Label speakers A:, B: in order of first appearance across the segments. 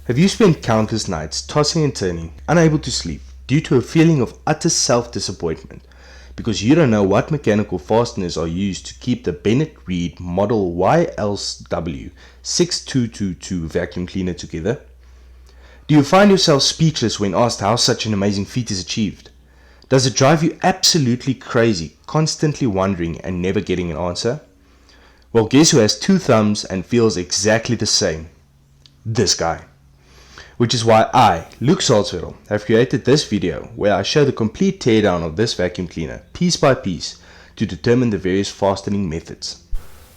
A: Have you spent countless nights tossing and turning, unable to sleep, due to a feeling of utter self-disappointment because you don't know what mechanical fasteners are used to keep the Bennett Reed Model YLW6222 vacuum cleaner together? Do you find yourself speechless when asked how such an amazing feat is achieved? Does it drive you absolutely crazy, constantly wondering and never getting an answer? Well, guess who has two thumbs and feels exactly the same? This guy. Which is why I, Luke Salzwedel, have created this video where I show the complete teardown of this vacuum cleaner, piece by piece, to determine the various fastening methods.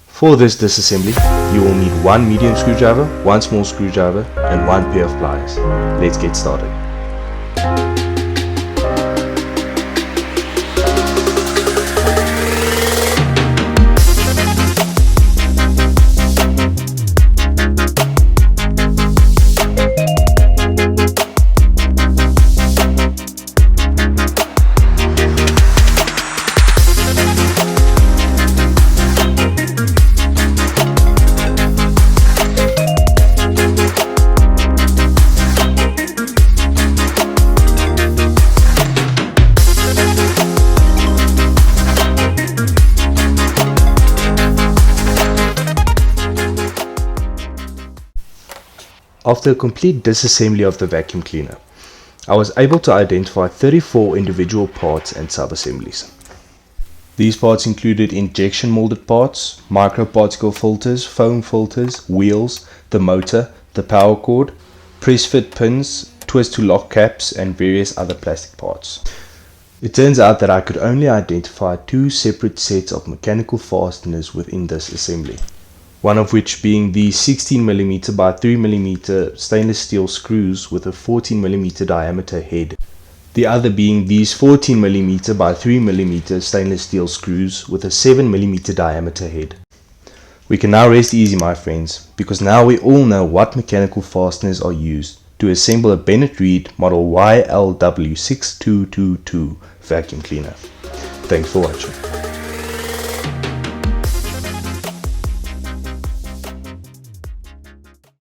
A: For this disassembly, you will need one medium screwdriver, one small screwdriver, and one pair of pliers. Let's get started. After a complete disassembly of the vacuum cleaner, I was able to identify 34 individual parts and sub-assemblies. These parts included injection molded parts, microparticle filters, foam filters, wheels, the motor, the power cord, press fit pins, twist to lock caps, and various other plastic parts. It turns out that I could only identify two separate sets of mechanical fasteners within this assembly. One of which being the 16mm by 3mm stainless steel screws with a 14mm diameter head. The other being these 14mm by 3mm stainless steel screws with a 7mm diameter head. We can now rest easy, my friends, because now we all know what mechanical fasteners are used to assemble a Bennett Reed Model YLW6222 vacuum cleaner. Thanks for watching.